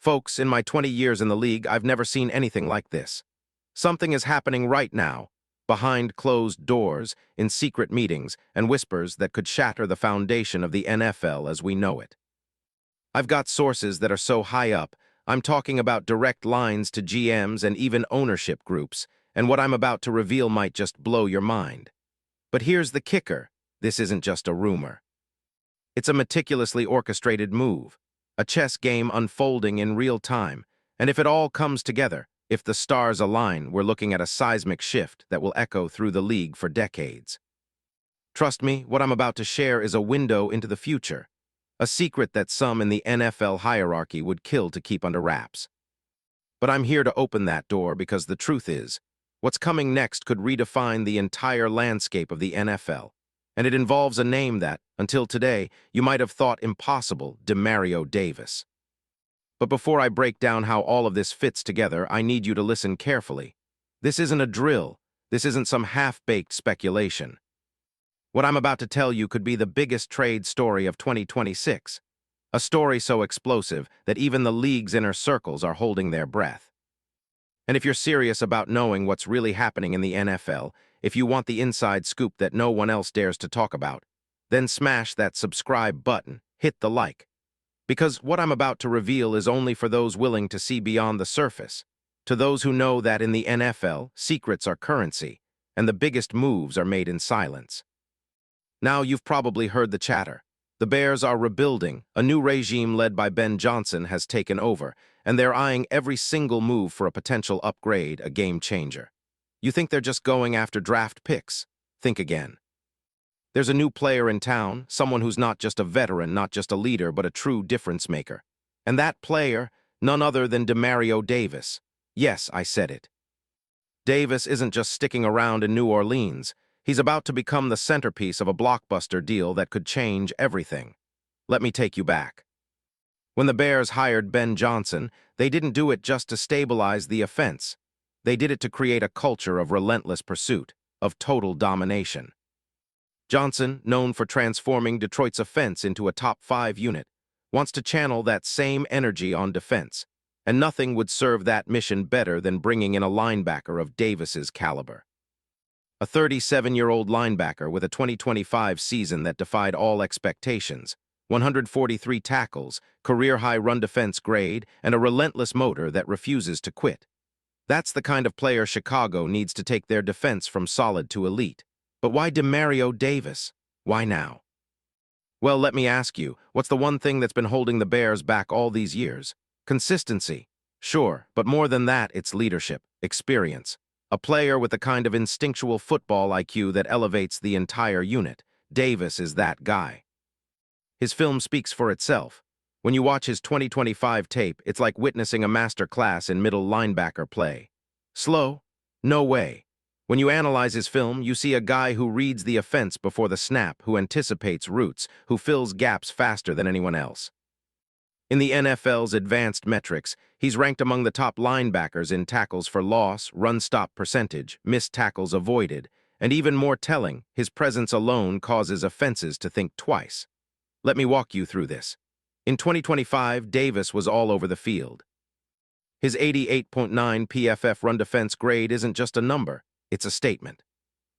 Folks, in my 20 years in the league, I've never seen anything like this. Something is happening right now, behind closed doors, in secret meetings, and whispers that could shatter the foundation of the NFL as we know it. I've got sources that are so high up, I'm talking about direct lines to GMs and even ownership groups, and what I'm about to reveal might just blow your mind. But here's the kicker. This isn't just a rumor. It's a meticulously orchestrated move, a chess game unfolding in real time, and if it all comes together, if the stars align, we're looking at a seismic shift that will echo through the league for decades. Trust me, what I'm about to share is a window into the future, a secret that some in the NFL hierarchy would kill to keep under wraps. But I'm here to open that door because the truth is, what's coming next could redefine the entire landscape of the NFL, and it involves a name that, until today, you might have thought impossible: Demario Davis. But before I break down how all of this fits together, I need you to listen carefully. This isn't a drill. This isn't some half-baked speculation. What I'm about to tell you could be the biggest trade story of 2026, a story so explosive that even the league's inner circles are holding their breath. And if you're serious about knowing what's really happening in the NFL, if you want the inside scoop that no one else dares to talk about, then smash that subscribe button, hit the like. Because what I'm about to reveal is only for those willing to see beyond the surface, to those who know that in the NFL, secrets are currency, and the biggest moves are made in silence. Now you've probably heard the chatter. The Bears are rebuilding, a new regime led by Ben Johnson has taken over, and they're eyeing every single move for a potential upgrade, a game changer. You think they're just going after draft picks? Think again. There's a new player in town, someone who's not just a veteran, not just a leader, but a true difference maker. And that player, none other than Demario Davis. Yes, I said it. Davis isn't just sticking around in New Orleans. He's about to become the centerpiece of a blockbuster deal that could change everything. Let me take you back. When the Bears hired Ben Johnson, they didn't do it just to stabilize the offense. They did it to create a culture of relentless pursuit, of total domination. Johnson, known for transforming Detroit's offense into a top-5 unit, wants to channel that same energy on defense, and nothing would serve that mission better than bringing in a linebacker of Davis's caliber. A 37-year-old linebacker with a 2025 season that defied all expectations, 143 tackles, career-high run defense grade, and a relentless motor that refuses to quit. That's the kind of player Chicago needs to take their defense from solid to elite. But why Demario Davis? Why now? Well, let me ask you, what's the one thing that's been holding the Bears back all these years? Consistency. Sure, but more than that, it's leadership, experience. A player with the kind of instinctual football IQ that elevates the entire unit. Davis is that guy. His film speaks for itself. When you watch his 2025 tape, it's like witnessing a master class in middle linebacker play. Slow? No way. When you analyze his film, you see a guy who reads the offense before the snap, who anticipates routes, who fills gaps faster than anyone else. In the NFL's advanced metrics, he's ranked among the top linebackers in tackles for loss, run-stop percentage, missed tackles avoided, and even more telling, his presence alone causes offenses to think twice. Let me walk you through this. In 2025, Davis was all over the field. His 88.9 PFF run defense grade isn't just a number, it's a statement.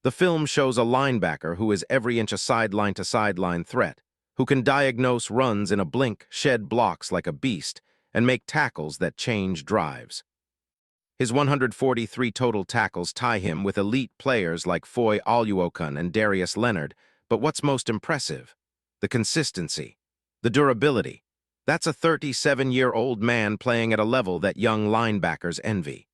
The film shows a linebacker who is every inch a sideline-to-sideline threat, who can diagnose runs in a blink, shed blocks like a beast, and make tackles that change drives. His 143 total tackles tie him with elite players like Foy Oluokun and Darius Leonard, but what's most impressive? The consistency, the durability. That's a 37-year-old man playing at a level that young linebackers envy.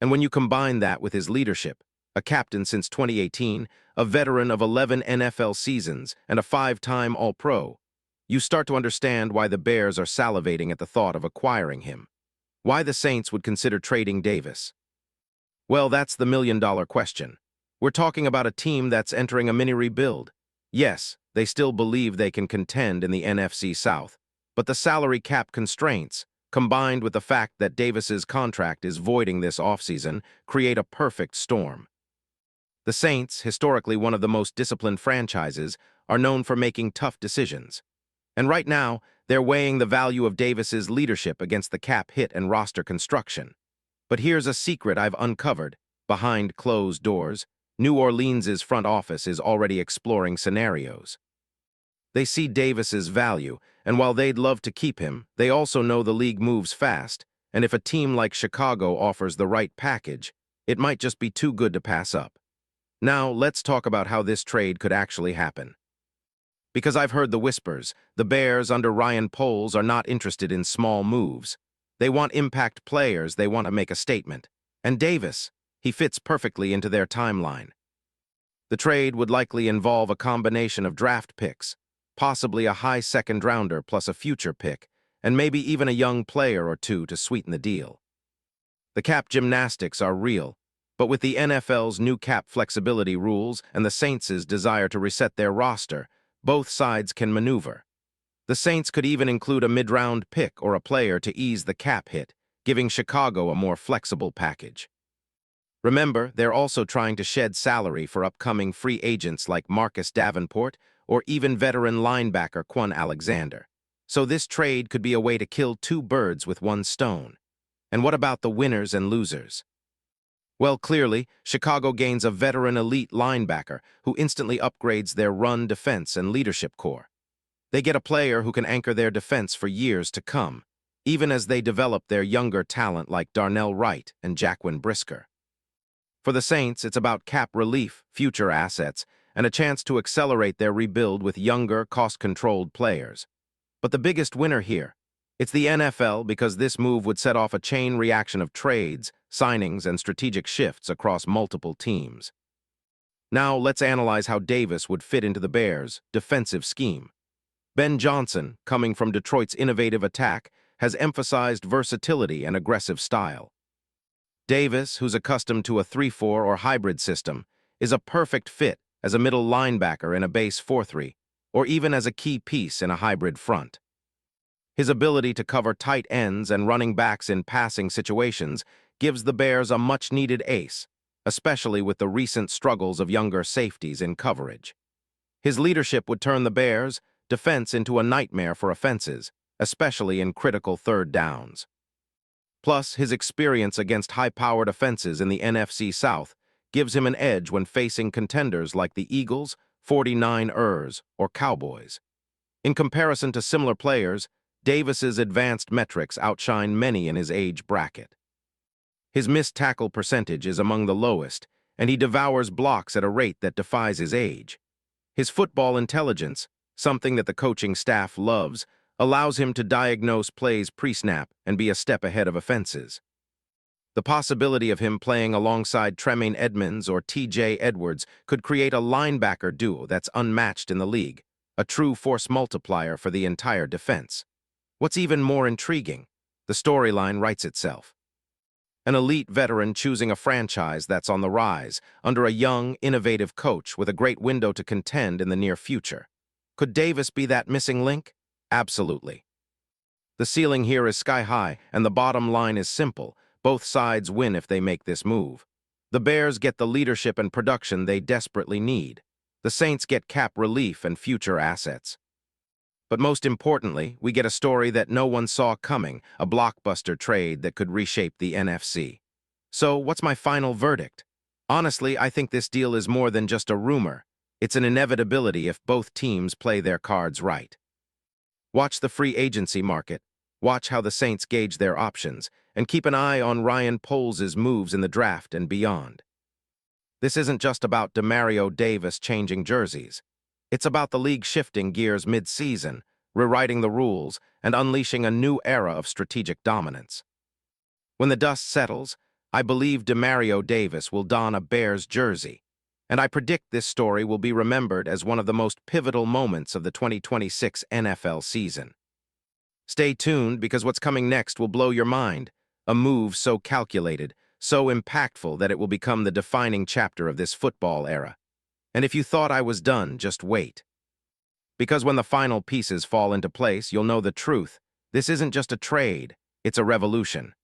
And when you combine that with his leadership, a captain since 2018, a veteran of 11 NFL seasons, and a 5-time All-Pro, you start to understand why the Bears are salivating at the thought of acquiring him. Why the Saints would consider trading Davis. Well, that's the million-dollar question. We're talking about a team that's entering a mini-rebuild. Yes, they still believe they can contend in the NFC South, but the salary cap constraints, combined with the fact that Davis's contract is voiding this offseason, create a perfect storm. The Saints, historically one of the most disciplined franchises, are known for making tough decisions. And right now, They're weighing the value of Davis's leadership against the cap hit and roster construction. But here's a secret I've uncovered. Behind closed doors, New Orleans's front office is already exploring scenarios. They see Davis's value, and while they'd love to keep him, they also know the league moves fast, and if a team like Chicago offers the right package, it might just be too good to pass up. Now, let's talk about how this trade could actually happen. Because I've heard the whispers, the Bears under Ryan Poles are not interested in small moves. They want impact players, they want to make a statement. And Davis, he fits perfectly into their timeline. The trade would likely involve a combination of draft picks, possibly a high second-rounder plus a future pick, and maybe even a young player or two to sweeten the deal. The cap gymnastics are real, but with the NFL's new cap flexibility rules and the Saints' desire to reset their roster, both sides can maneuver. The Saints could even include a mid-round pick or a player to ease the cap hit, giving Chicago a more flexible package. Remember, they're also trying to shed salary for upcoming free agents like Marcus Davenport or even veteran linebacker Quan Alexander. So this trade could be a way to kill two birds with one stone. And what about the winners and losers? Well, clearly, Chicago gains a veteran elite linebacker who instantly upgrades their run defense and leadership core. They get a player who can anchor their defense for years to come, even as they develop their younger talent like Darnell Wright and Jaquan Brisker. For the Saints, it's about cap relief, future assets, and a chance to accelerate their rebuild with younger, cost-controlled players. But the biggest winner here, it's the NFL because this move would set off a chain reaction of trades, signings, and strategic shifts across multiple teams. Now, let's analyze how Davis would fit into the Bears' defensive scheme. Ben Johnson, coming from Detroit's innovative attack, has emphasized versatility and aggressive style. Davis, who's accustomed to a 3-4 or hybrid system, is a perfect fit as a middle linebacker in a base 4-3, or even as a key piece in a hybrid front. His ability to cover tight ends and running backs in passing situations gives the Bears a much-needed ace, especially with the recent struggles of younger safeties in coverage. His leadership would turn the Bears' defense into a nightmare for offenses, especially in critical third downs. Plus, his experience against high-powered offenses in the NFC South gives him an edge when facing contenders like the Eagles, 49ers, or Cowboys. In comparison to similar players, Davis's advanced metrics outshine many in his age bracket. His missed tackle percentage is among the lowest, and he devours blocks at a rate that defies his age. His football intelligence, something that the coaching staff loves, allows him to diagnose plays pre-snap and be a step ahead of offenses. The possibility of him playing alongside Tremaine Edmonds or T.J. Edwards could create a linebacker duo that's unmatched in the league, a true force multiplier for the entire defense. What's even more intriguing, the storyline writes itself. An elite veteran choosing a franchise that's on the rise under a young, innovative coach with a great window to contend in the near future. Could Davis be that missing link? Absolutely. The ceiling here is sky high, and the bottom line is simple. Both sides win if they make this move. The Bears get the leadership and production they desperately need. The Saints get cap relief and future assets. But most importantly, we get a story that no one saw coming, a blockbuster trade that could reshape the NFC. So, what's my final verdict? Honestly, I think this deal is more than just a rumor. It's an inevitability if both teams play their cards right. Watch the free agency market, watch how the Saints gauge their options, and keep an eye on Ryan Poles' moves in the draft and beyond. This isn't just about Demario Davis changing jerseys. It's about the league shifting gears mid-season, rewriting the rules, and unleashing a new era of strategic dominance. When the dust settles, I believe Demario Davis will don a Bears jersey, and I predict this story will be remembered as one of the most pivotal moments of the 2026 NFL season. Stay tuned because what's coming next will blow your mind, a move so calculated, so impactful that it will become the defining chapter of this football era. And if you thought I was done, just wait. Because when the final pieces fall into place, you'll know the truth. This isn't just a trade, it's a revolution.